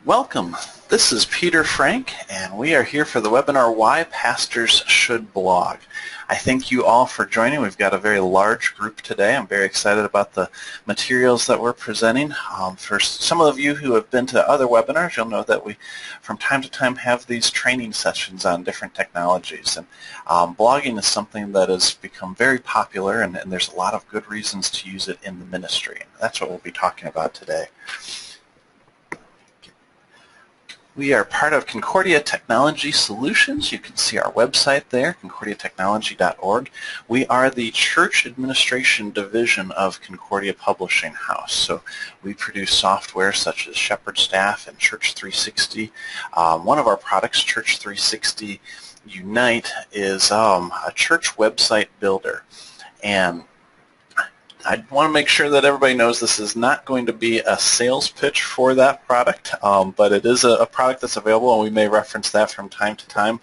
Welcome. This is Peter Frank, and we are here for the webinar, Why Pastors Should Blog. I thank you all for joining. We've got a very large group today. I'm very excited about the materials that we're presenting. For some of you who have been to other webinars, you'll know that we, from time to time, have these training sessions on different technologies. And blogging is something that has become very popular, and there's a lot of good reasons to use it in the ministry. And that's what we'll be talking about today. We are part of Concordia Technology Solutions. You can see our website there, concordiatechnology.org. We are the church administration division of Concordia Publishing House. So we produce software such as Shepherd Staff and Church 360. One of our products, Church 360 Unite, is a church website builder. And I want to make sure that everybody knows this is not going to be a sales pitch for that product, but it is a product that's available, and we may reference that from time to time.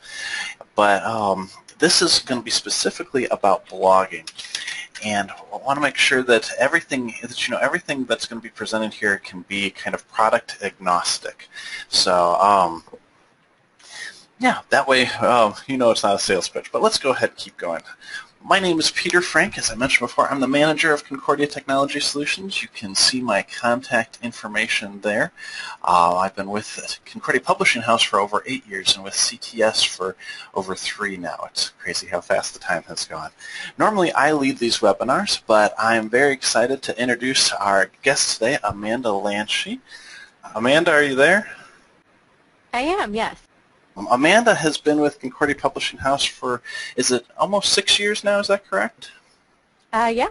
But this is going to be specifically about blogging, and I want to make sure that everything that's going to be presented here can be kind of product agnostic. So yeah, that way it's not a sales pitch. But let's go ahead and keep going. My name is Peter Frank. As I mentioned before, I'm the manager of Concordia Technology Solutions. You can see my contact information there. I've been with Concordia Publishing House for over 8 years and with CTS for over 3 now. It's crazy how fast the time has gone. Normally I lead these webinars, but I'm very excited to introduce our guest today, Amanda Lansche. Amanda, are you there? I am, yes. Amanda has been with Concordia Publishing House for, is it almost 6 years now, is that correct? Yeah.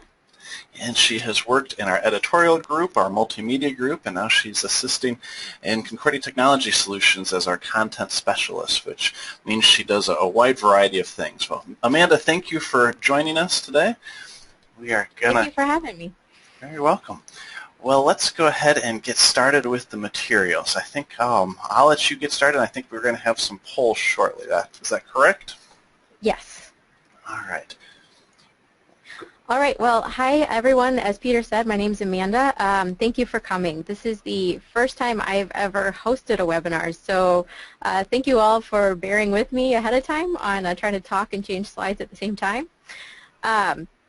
And she has worked in our editorial group, our multimedia group, and now she's assisting in Concordia Technology Solutions as our content specialist, which means she does a wide variety of things. Well, Amanda, thank you for joining us today. Thank you for having me. Very welcome. Well, let's go ahead and get started with the materials. I think I'll let you get started. I think we're going to have some polls shortly. Is that correct? Yes. All right. All right. Well, hi, everyone. As Peter said, my name's Amanda. Thank you for coming. This is the first time I've ever hosted a webinar, so thank you all for bearing with me ahead of time on trying to talk and change slides at the same time.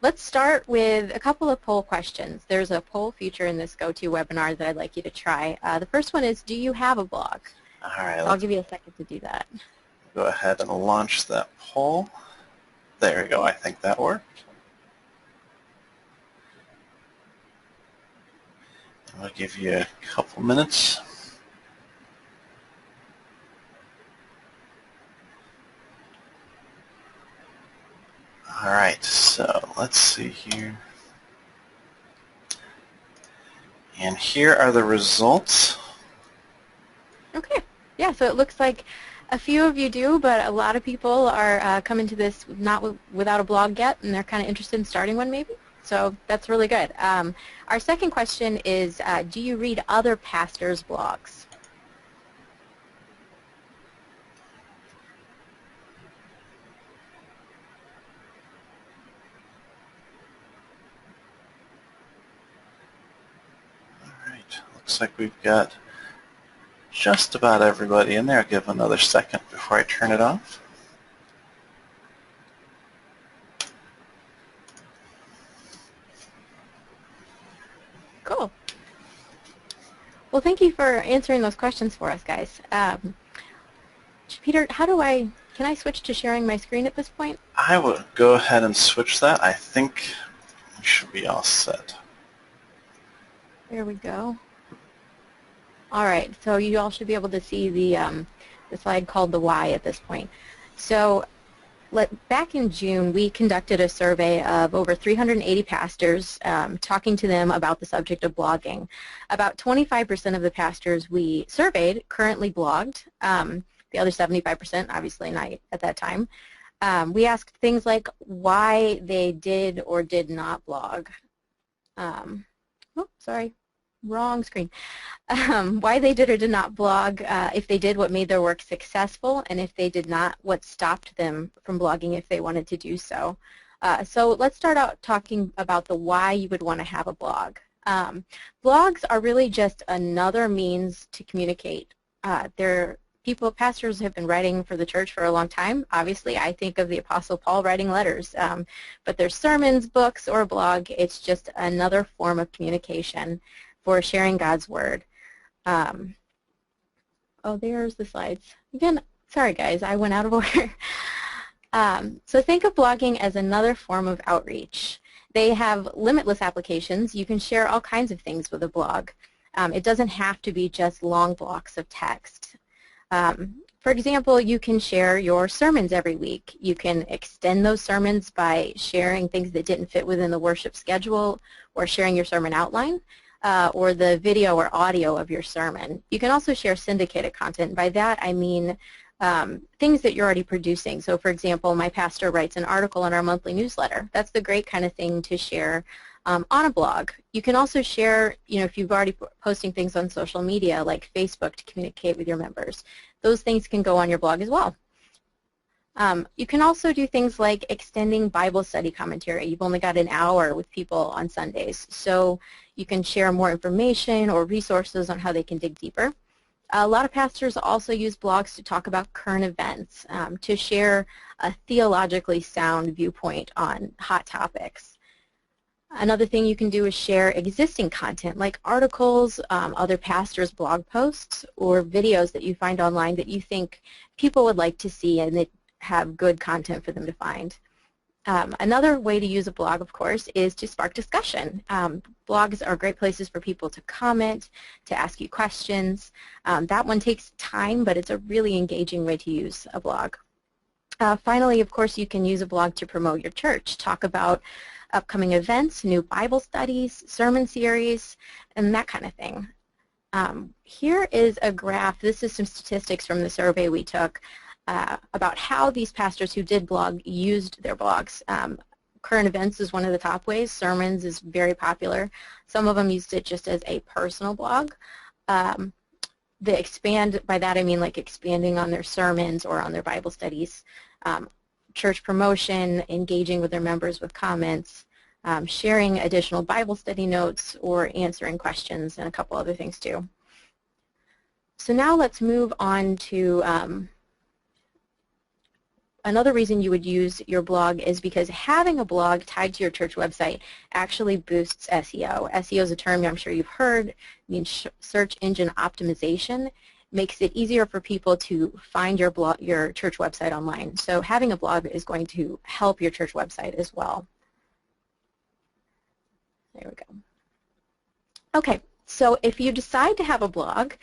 Let's start with a couple of poll questions. There's a poll feature in this GoToWebinar that I'd like you to try. The first one is, do you have a blog? All right. I'll give you a second to do that. Go ahead and launch that poll. There we go. I think that worked. I'll give you a couple minutes. All right, so let's see here. And here are the results. Okay. Yeah, so it looks like a few of you do, but a lot of people are coming to this without a blog yet, and they're kind of interested in starting one maybe. So that's really good. Our second question is, do you read other pastors' blogs? Looks like we've got just about everybody in there. I'll give another second before I turn it off. Cool. Well, thank you for answering those questions for us, guys. Peter, can I switch to sharing my screen at this point? I will go ahead and switch that. I think we should be all set. There we go. All right, so you all should be able to see the slide called the why at this point. So back in June, we conducted a survey of over 380 pastors, talking to them about the subject of blogging. About 25% of the pastors we surveyed currently blogged. The other 75% obviously not at that time. We asked things like why they did or did not blog. Oh, sorry. Wrong screen. Why they did or did not blog, if they did, what made their work successful, and if they did not, what stopped them from blogging if they wanted to do so. So let's start out talking about the why you would want to have a blog. Blogs are really just another means to communicate Pastors have been writing for the church for a long time. Obviously, I think of the Apostle Paul writing letters, but there's sermons, books, or a blog. It's just another form of communication for sharing God's Word. Oh, there's the slides. Again, sorry guys, I went out of order. So think of blogging as another form of outreach. They have limitless applications. You can share all kinds of things with a blog. It doesn't have to be just long blocks of text. For example, you can share your sermons every week. You can extend those sermons by sharing things that didn't fit within the worship schedule, or sharing your sermon outline, or the video or audio of your sermon. You can also share syndicated content. By that I mean things that you're already producing. So for example, my pastor writes an article in our monthly newsletter. That's the great kind of thing to share on a blog. You can also share, if you've already posting things on social media like Facebook to communicate with your members. Those things can go on your blog as well. You can also do things like extending Bible study commentary. You've only got an hour with people on Sundays, so you can share more information or resources on how they can dig deeper. A lot of pastors also use blogs to talk about current events, to share a theologically sound viewpoint on hot topics. Another thing you can do is share existing content like articles, other pastors' blog posts, or videos that you find online that you think people would like to see and that have good content for them to find. Another way to use a blog, of course, is to spark discussion. Blogs are great places for people to comment, to ask you questions. That one takes time, but it's a really engaging way to use a blog. Finally, of course, you can use a blog to promote your church, talk about upcoming events, new Bible studies, sermon series, and that kind of thing. Here is a graph. This is some statistics from the survey we took about how these pastors who did blog used their blogs. Current events is one of the top ways. Sermons is very popular. Some of them used it just as a personal blog. They expand, by that I mean like expanding on their sermons or on their Bible studies. Church promotion, engaging with their members with comments, sharing additional Bible study notes, or answering questions, and a couple other things too. So now let's move on to another reason you would use your blog is because having a blog tied to your church website actually boosts SEO. SEO is a term I'm sure you've heard. It means search engine optimization. Makes it easier for people to find your church website online. So having a blog is going to help your church website as well. There we go. Okay, so if you decide to have a blog,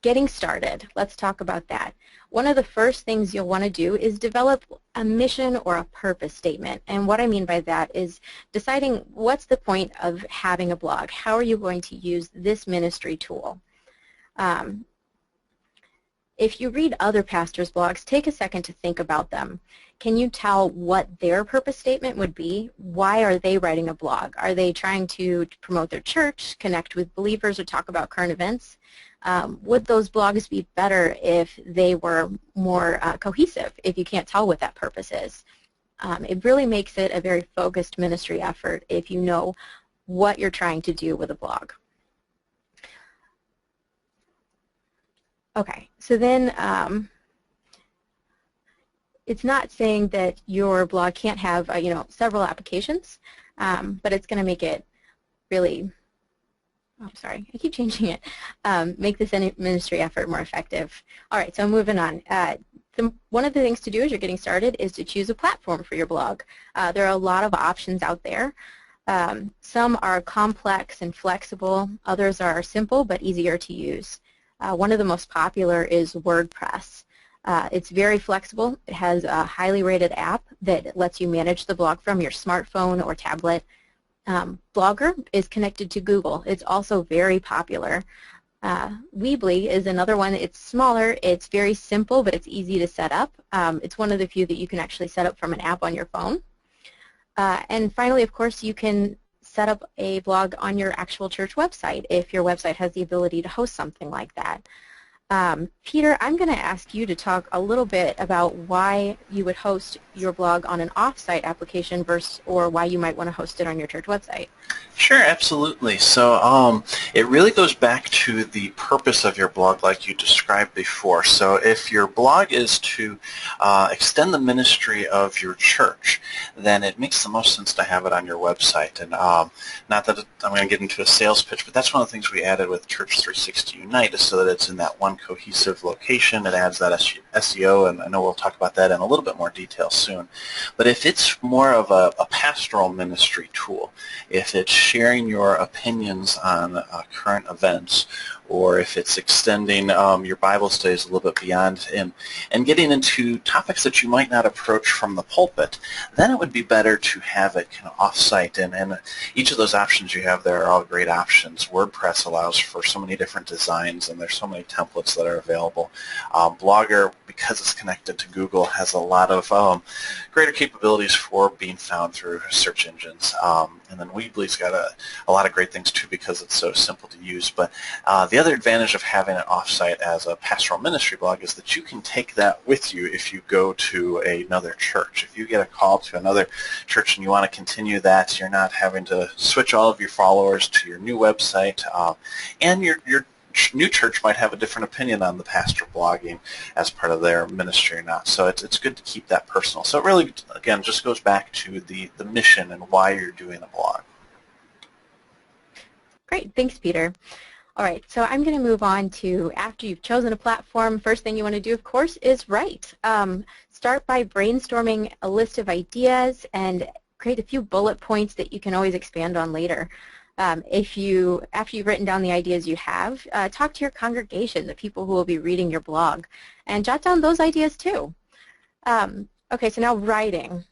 getting started, let's talk about that. One of the first things you'll want to do is develop a mission or a purpose statement. And what I mean by that is deciding what's the point of having a blog. How are you going to use this ministry tool? If you read other pastors' blogs, take a second to think about them. Can you tell what their purpose statement would be? Why are they writing a blog? Are they trying to promote their church, connect with believers, or talk about current events? Would those blogs be better if they were more cohesive, if you can't tell what that purpose is? It really makes it a very focused ministry effort if you know what you're trying to do with a blog. Okay, so then it's not saying that your blog can't have several applications, but it's going to make it really, oh sorry, I keep changing it, make this ministry effort more effective. All right, so moving on. One of the things to do as you're getting started is to choose a platform for your blog. There are a lot of options out there. Some are complex and flexible. Others are simple but easier to use. One of the most popular is WordPress. It's very flexible. It has a highly rated app that lets you manage the blog from your smartphone or tablet. Blogger is connected to Google. It's also very popular. Weebly is another one. It's smaller. It's very simple, but it's easy to set up. It's one of the few that you can actually set up from an app on your phone. And finally, of course, you can set up a blog on your actual church website if your website has the ability to host something like that. Peter, I'm going to ask you to talk a little bit about why you would host your blog on an off-site application versus, or why you might want to host it on your church website. Sure, absolutely. So it really goes back to the purpose of your blog like you described before. So if your blog is to extend the ministry of your church, then it makes the most sense to have it on your website. And not that I'm going to get into a sales pitch, but that's one of the things we added with Church 360 Unite is so that it's in that one cohesive location. It adds that SEO, and I know we'll talk about that in a little bit more detail soon. But if it's more of a pastoral ministry tool, if it's sharing your opinions on current events, or if it's extending your Bible studies a little bit beyond and getting into topics that you might not approach from the pulpit, then it would be better to have it kind of off-site. And each of those options you have there are all great options. WordPress allows for so many different designs, and there's so many templates that are available. Blogger, because it's connected to Google, has a lot of greater capabilities for being found through search engines. And then Weebly's got a lot of great things too because it's so simple to use. But the other advantage of having it offsite as a pastoral ministry blog is that you can take that with you if you go to another church. If you get a call to another church and you want to continue that, you're not having to switch all of your followers to your new website. And your new church might have a different opinion on the pastor blogging as part of their ministry or not. So it's good to keep that personal. So it really, again, just goes back to the mission and why you're doing a blog. Great. Thanks, Peter. All right, so I'm going to move on to, after you've chosen a platform, first thing you want to do, of course, is write. Start by brainstorming a list of ideas and create a few bullet points that you can always expand on later. After you've written down the ideas you have, talk to your congregation, the people who will be reading your blog, and jot down those ideas too. Okay, so now writing.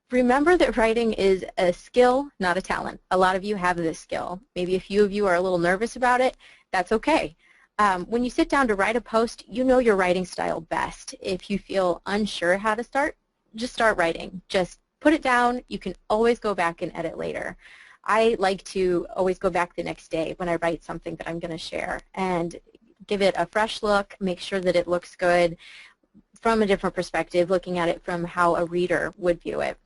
Remember that writing is a skill, not a talent. A lot of you have this skill. Maybe a few of you are a little nervous about it. That's okay. When you sit down to write a post, you know your writing style best. If you feel unsure how to start, just start writing. Just put it down. You can always go back and edit later. I like to always go back the next day when I write something that I'm going to share and give it a fresh look, make sure that it looks good from a different perspective, looking at it from how a reader would view it.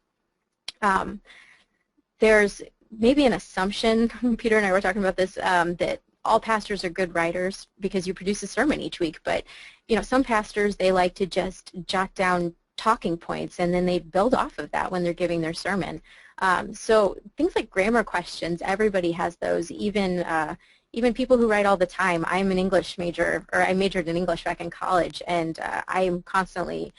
There's maybe an assumption, Peter and I were talking about this, that all pastors are good writers because you produce a sermon each week, but some pastors, they like to just jot down talking points and then they build off of that when they're giving their sermon. So things like grammar questions, everybody has those, even people who write all the time. I'm an English major, or I majored in English back in college, and I am constantly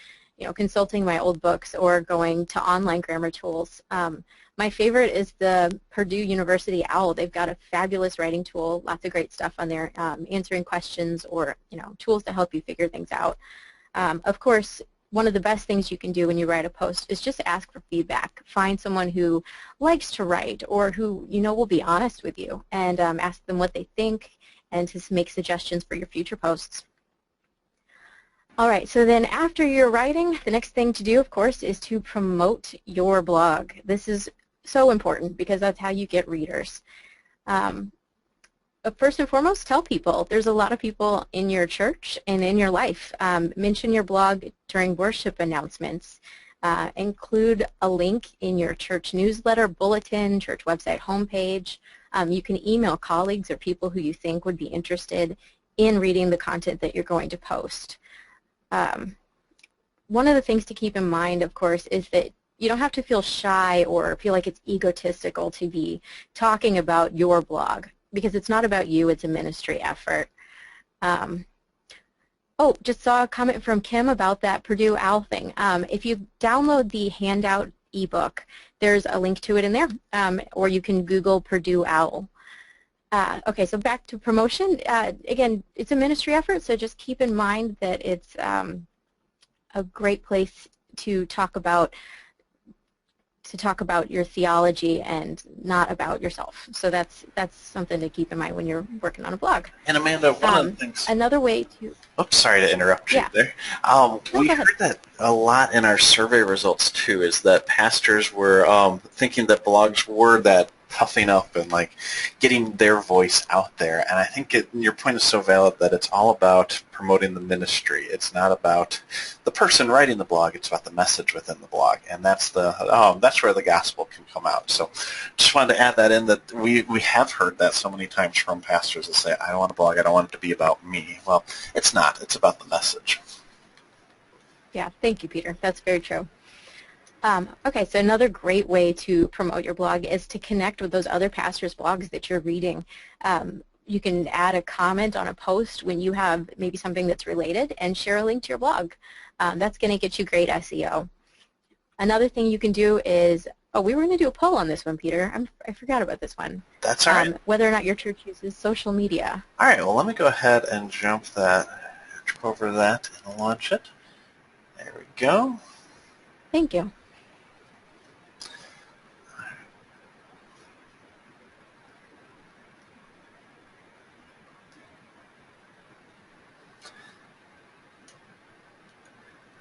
consulting my old books or going to online grammar tools. My favorite is the Purdue University OWL. They've got a fabulous writing tool, lots of great stuff on there, answering questions or tools to help you figure things out. Of course, one of the best things you can do when you write a post is just ask for feedback. Find someone who likes to write or who will be honest with you, and ask them what they think and to make suggestions for your future posts. All right, so then after you're writing, the next thing to do, of course, is to promote your blog. This is so important because that's how you get readers. But first and foremost, tell people. There's a lot of people in your church and in your life. Mention your blog during worship announcements. Include a link in your church newsletter, bulletin, church website homepage. You can email colleagues or people who you think would be interested in reading the content that you're going to post. One of the things to keep in mind, of course, is that you don't have to feel shy or feel like it's egotistical to be talking about your blog, because it's not about you, it's a ministry effort. Oh, just saw a comment from Kim about that Purdue OWL thing. If you download the handout ebook, there's a link to it in there, or you can Google Purdue OWL. Okay, so back to promotion. Again, it's a ministry effort, so just keep in mind that it's a great place to talk about your theology and not about yourself. So that's something to keep in mind when you're working on a blog. And Amanda, one of the things. Another way to. Oops, sorry to interrupt you there. We heard that a lot in our survey results too. Is that pastors were thinking that blogs were that puffing up and like getting their voice out there. And I think your point is so valid that it's all about promoting the ministry. It's not about the person writing the blog. It's about the message within the blog, and that's where the gospel can come out. So just wanted to add that in, that we have heard that so many times from pastors that say, I don't want a blog, I don't want it to be about me. Well, it's not. It's about the message. Yeah, thank you, Peter. That's very true. Okay, so another great way to promote your blog is to connect with those other pastors' blogs that you're reading. You can add a comment on a post when you have maybe something that's related and share a link to your blog. That's going to get you great SEO. Another thing you can do is, we were going to do a poll on this one, Peter. I forgot about this one. That's all right. Whether or not your church uses social media. All right, well, let me go ahead and jump over that and launch it. There we go. Thank you.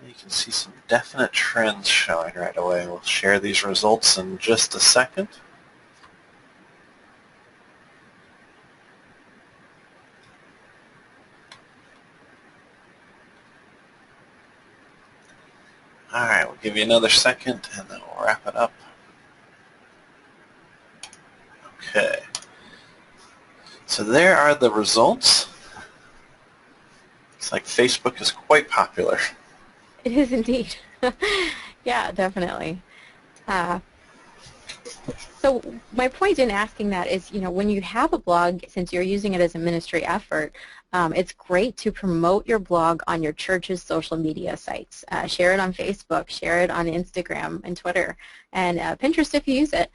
You can see some definite trends showing right away. We'll share these results in just a second. All right, we'll give you another second and then we'll wrap it up. Okay. So there are the results. Looks like Facebook is quite popular. It is indeed. Yeah, definitely. So my point in asking that is, when you have a blog, since you're using it as a ministry effort, it's great to promote your blog on your church's social media sites. Share it on Facebook, share it on Instagram and Twitter, and Pinterest if you use it.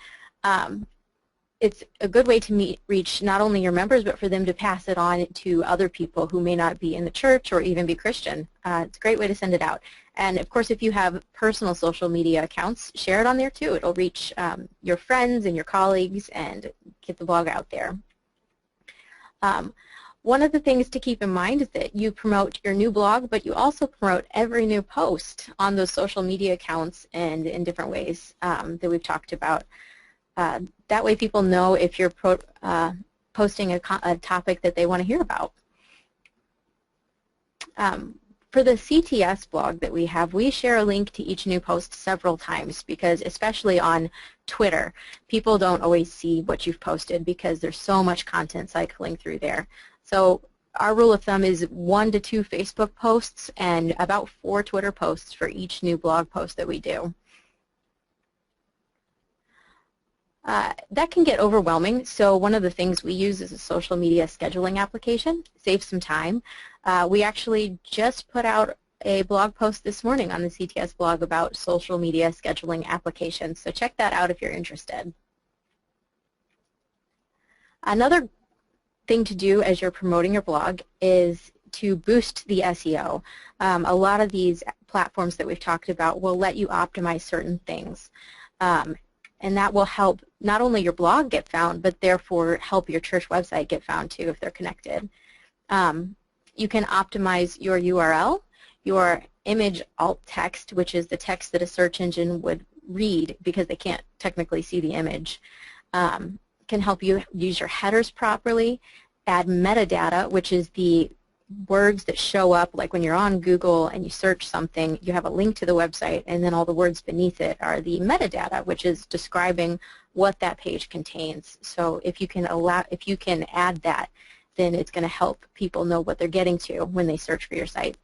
It's a good way to reach not only your members, but for them to pass it on to other people who may not be in the church or even be Christian. It's a great way to send it out. And of course, if you have personal social media accounts, share it on there too. It'll reach your friends and your colleagues and get the blog out there. One of the things to keep in mind is that you promote your new blog, but you also promote every new post on those social media accounts and in different ways that we've talked about. That way people know if you're posting a topic that they want to hear about. For the CTS blog that we have, we share a link to each new post several times because, especially on Twitter, people don't always see what you've posted because there's so much content cycling through there. So our rule of thumb is 1 to 2 Facebook posts and about 4 Twitter posts for each new blog post that we do. That can get overwhelming, so one of the things we use is a social media scheduling application. Saves some time. We actually just put out a blog post this morning on the CTS blog about social media scheduling applications, so check that out if you're interested. Another thing to do as you're promoting your blog is to boost the SEO. A lot of these platforms that we've talked about will let you optimize certain things. And that will help not only your blog get found, but therefore help your church website get found too if they're connected. You can optimize your URL, your image alt text, which is the text that a search engine would read because they can't technically see the image. Can help you use your headers properly, add metadata, which is the words that show up, like when you're on Google and you search something, you have a link to the website, and then all the words beneath it are the metadata, which is describing what that page contains. So if you can add that, then it's going to help people know what they're getting to when they search for your site.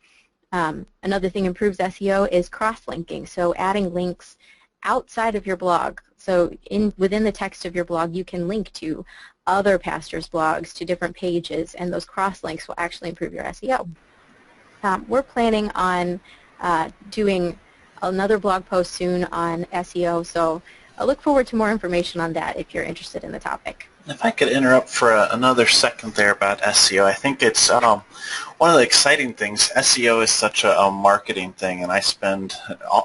Another thing improves SEO is cross-linking, so adding links outside of your blog. So within the text of your blog, you can link to other pastors' blogs, to different pages, and those cross-links will actually improve your SEO. We're planning on doing another blog post soon on SEO, so I look forward to more information on that if you're interested in the topic. If I could interrupt for another second there about SEO, I think it's one of the exciting things. SEO is such a marketing thing, and I spend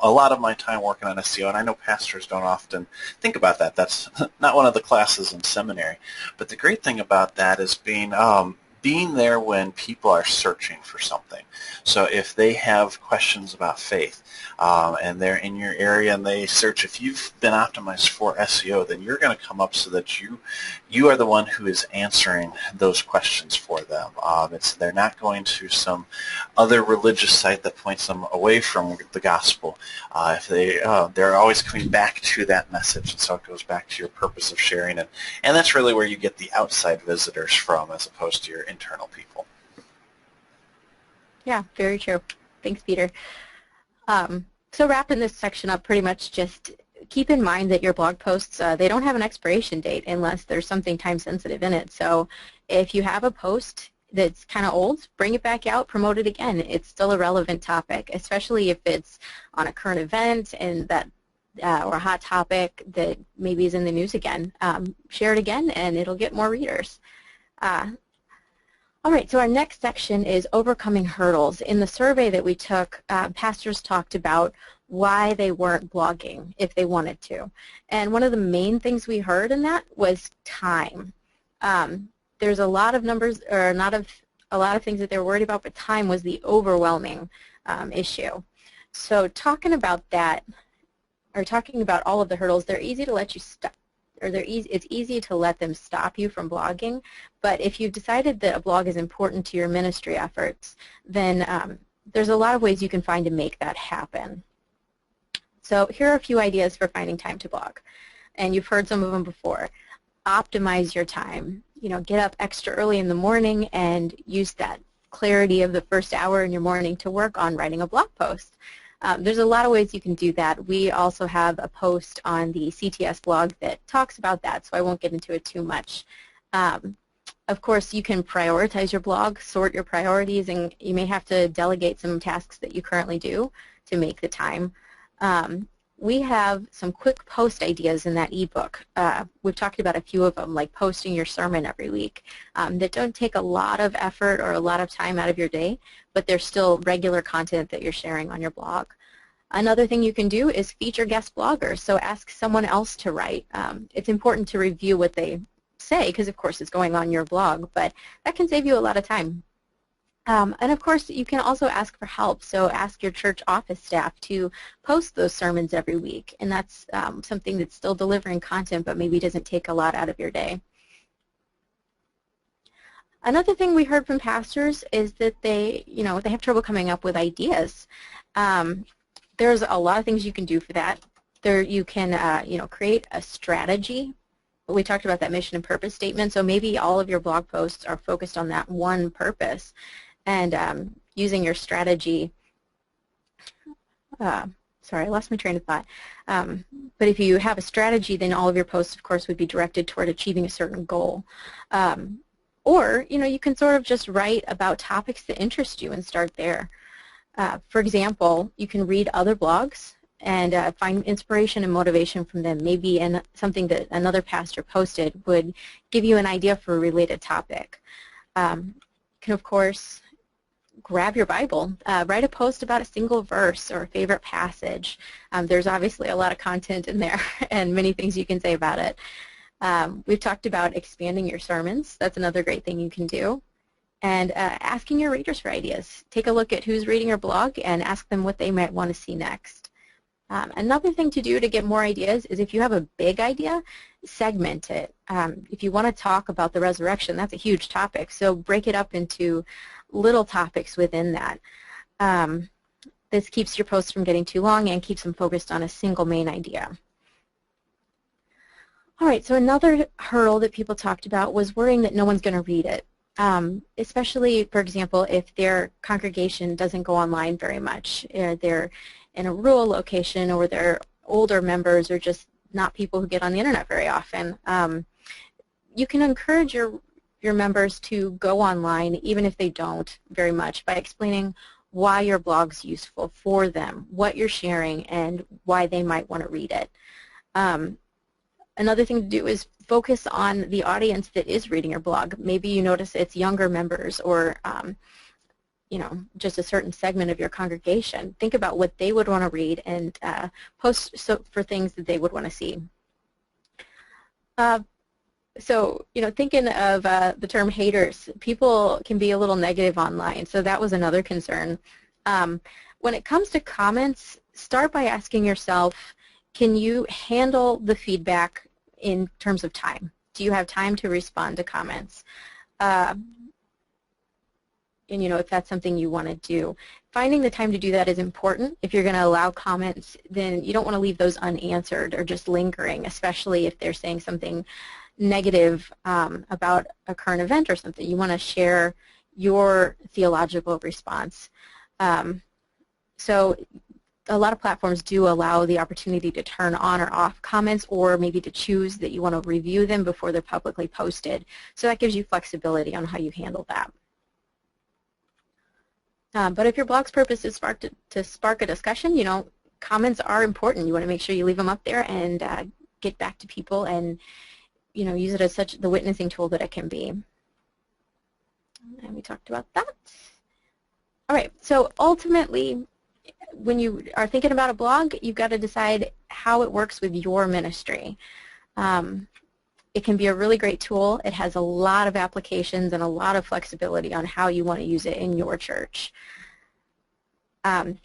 a lot of my time working on SEO, and I know pastors don't often think about that. That's not one of the classes in seminary. But the great thing about that is being being there when people are searching for something. So if they have questions about faith and they're in your area and they search, if you've been optimized for SEO, then you're going to come up so that you are the one who is answering those questions for them. They're not going to some other religious site that points them away from the gospel. If they're always coming back to that message, and so it goes back to your purpose of sharing it. And that's really where you get the outside visitors from as opposed to your internal people. Yeah, very true. Thanks, Peter. So wrapping this section up, pretty much just keep in mind that your blog posts, they don't have an expiration date unless there's something time sensitive in it. So if you have a post that's kind of old, bring it back out, promote it again. It's still a relevant topic, especially if it's on a current event and that or a hot topic that maybe is in the news again. Share it again and it'll get more readers. All right, so our next section is overcoming hurdles. In the survey that we took, pastors talked about why they weren't blogging if they wanted to. And one of the main things we heard in that was time. There's a lot of numbers, or a lot of things that they were worried about, but time was the overwhelming issue. So talking about that, or talking about all of the hurdles, they're easy to let you stop, or it's easy to let them stop you from blogging. But if you've decided that a blog is important to your ministry efforts, then there's a lot of ways you can find to make that happen. So here are a few ideas for finding time to blog. And you've heard some of them before. Optimize your time. You know, get up extra early in the morning and use that clarity of the first hour in your morning to work on writing a blog post. There's a lot of ways you can do that. We also have a post on the CTS blog that talks about that, so I won't get into it too much. Of course, you can prioritize your blog, sort your priorities, and you may have to delegate some tasks that you currently do to make the time. We have some quick post ideas in that ebook. We've talked about a few of them, like posting your sermon every week, that don't take a lot of effort or a lot of time out of your day, but they're still regular content that you're sharing on your blog. Another thing you can do is feature guest bloggers, so ask someone else to write. It's important to review what they say, because of course it's going on your blog, but that can save you a lot of time. And of course, you can also ask for help, so ask your church office staff to post those sermons every week, and that's something that's still delivering content but maybe doesn't take a lot out of your day. Another thing we heard from pastors is that they have trouble coming up with ideas. There's a lot of things you can do for that. You can create a strategy. We talked about that mission and purpose statement, so maybe all of your blog posts are focused on that one purpose. And using your strategy, sorry, I lost my train of thought. But if you have a strategy, then all of your posts, of course, would be directed toward achieving a certain goal. Or, you can sort of just write about topics that interest you and start there. For example, you can read other blogs and find inspiration and motivation from them. Maybe something that another pastor posted would give you an idea for a related topic. You can, of course, grab your Bible, write a post about a single verse or a favorite passage. There's obviously a lot of content in there and many things you can say about it. We've talked about expanding your sermons. That's another great thing you can do. And asking your readers for ideas. Take a look at who's reading your blog and ask them what they might want to see next. Another thing to do to get more ideas is if you have a big idea, segment it. If you want to talk about the resurrection, that's a huge topic, so break it up into little topics within that. This keeps your posts from getting too long and keeps them focused on a single main idea. All right, so another hurdle that people talked about was worrying that no one's going to read it, especially, for example, if their congregation doesn't go online very much. They're in a rural location, or their older members are just not people who get on the internet very often. You can encourage your members to go online, even if they don't very much, by explaining why your blog's useful for them, what you're sharing, and why they might want to read it. Another thing to do is focus on the audience that is reading your blog. Maybe you notice it's younger members, or just a certain segment of your congregation. Think about what they would want to read and post for things that they would want to see. So, thinking of the term haters, people can be a little negative online, so that was another concern. When it comes to comments, start by asking yourself, can you handle the feedback in terms of time? Do you have time to respond to comments? And if that's something you want to do. Finding the time to do that is important. If you're going to allow comments, then you don't want to leave those unanswered or just lingering, especially if they're saying something negative about a current event or something. You want to share your theological response. So a lot of platforms do allow the opportunity to turn on or off comments, or maybe to choose that you want to review them before they're publicly posted. So that gives you flexibility on how you handle that. But if your blog's purpose is to spark a discussion, comments are important. You want to make sure you leave them up there and get back to people and use it as the witnessing tool that it can be. And we talked about that. All right, so ultimately, when you are thinking about a blog, you've got to decide how it works with your ministry. It can be a really great tool. It has a lot of applications and a lot of flexibility on how you want to use it in your church. So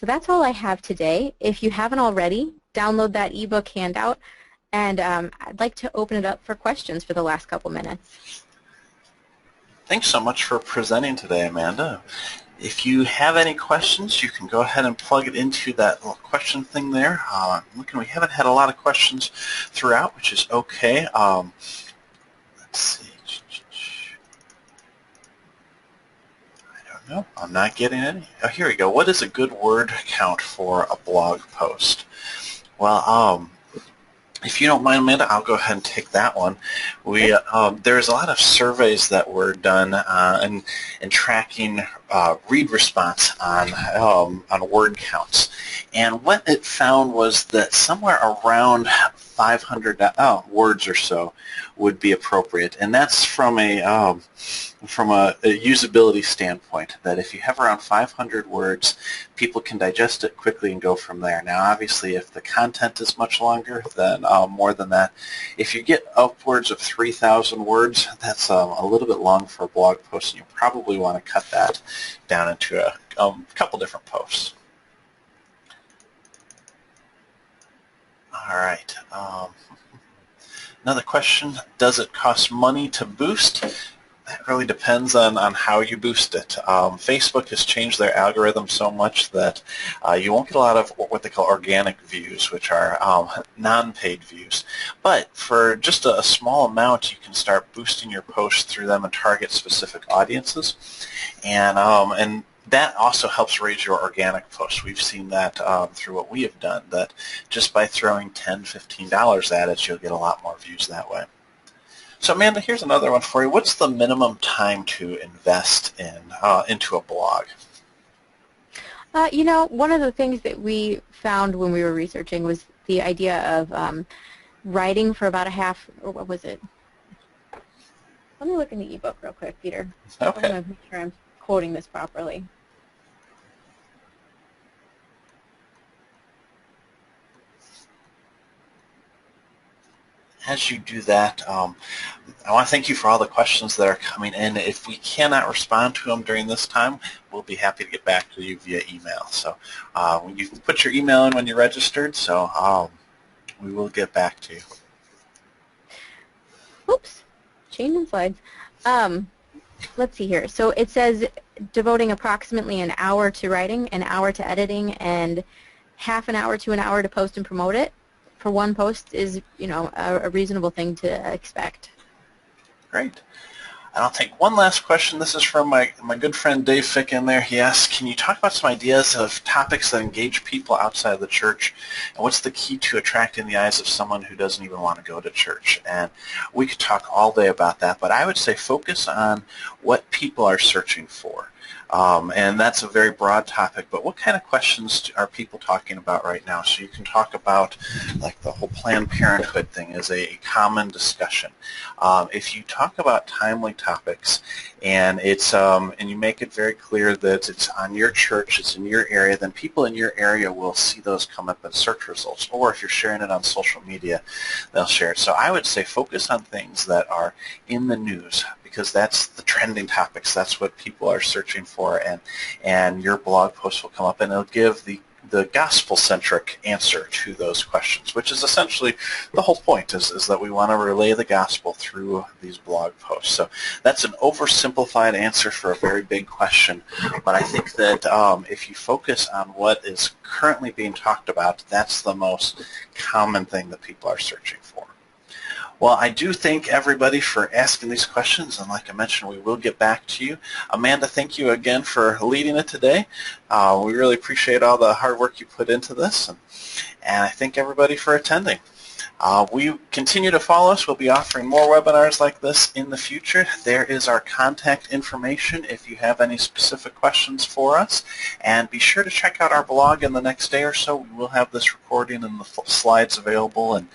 that's all I have today. If you haven't already, download that ebook handout, and I'd like to open it up for questions for the last couple minutes. Thanks so much for presenting today, Amanda. If you have any questions, you can go ahead and plug it into that little question thing there. Looking, we haven't had a lot of questions throughout, which is okay. Let's see. I don't know. I'm not getting any. Oh, here we go. What is a good word count for a blog post? Well, if you don't mind, Amanda, I'll go ahead and take that one. There's a lot of surveys that were done in tracking read response on word counts, and what it found was that somewhere around 500 words or so would be appropriate, and that's from a usability standpoint. That if you have around 500 words, people can digest it quickly and go from there. Now, obviously, if the content is much longer, then more than that. If you get upwards of 3,000 words, that's a little bit long for a blog post, and you probably want to cut that down into a couple different posts. All right. Another question, does it cost money to boost? That really depends on how you boost it. Facebook has changed their algorithm so much that you won't get a lot of what they call organic views, which are non-paid views. But for just a small amount, you can start boosting your posts through them and target specific audiences. And that also helps raise your organic posts. We've seen that through what we have done, that just by throwing $10, $15 at it, you'll get a lot more views that way. So, Amanda, here's another one for you. What's the minimum time to invest into a blog? One of the things that we found when we were researching was the idea of writing for about a half, or what was it? Let me look in the ebook real quick, Peter. Okay. I want to make sure I'm quoting this properly. As you do that, I want to thank you for all the questions that are coming in. If we cannot respond to them during this time, we'll be happy to get back to you via email. So you can put your email in when you're registered, so we will get back to you. Oops, changing slides. Let's see here. So it says devoting approximately an hour to writing, an hour to editing, and half an hour to an hour to post and promote it. For one post is, a reasonable thing to expect. Great. And I'll take one last question. This is from my good friend Dave Fick in there. He asks, can you talk about some ideas of topics that engage people outside of the church? And what's the key to attracting the eyes of someone who doesn't even want to go to church? And we could talk all day about that, but I would say focus on what people are searching for. And that's a very broad topic, but what kind of questions are people talking about right now? So you can talk about, like, the whole Planned Parenthood thing is a common discussion. If you talk about timely topics and and you make it very clear that it's on your church, it's in your area, then people in your area will see those come up in search results. Or if you're sharing it on social media, they'll share it. So I would say focus on things that are in the news, because that's the trending topics. That's what people are searching for, and your blog post will come up and it'll give the gospel-centric answer to those questions, which is essentially the whole point, is that we want to relay the gospel through these blog posts. So that's an oversimplified answer for a very big question, but I think that if you focus on what is currently being talked about, that's the most common thing that people are searching for. Well, I do thank everybody for asking these questions, and like I mentioned, we will get back to you. Amanda, thank you again for leading it today. We really appreciate all the hard work you put into this, and I thank everybody for attending. We continue to follow us. We'll be offering more webinars like this in the future. There is our contact information if you have any specific questions for us. And be sure to check out our blog in the next day or so. We will have this recording and the slides available, and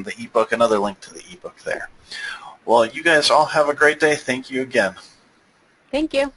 the ebook, another link to the ebook there. Well, you guys all have a great day. Thank you again. Thank you.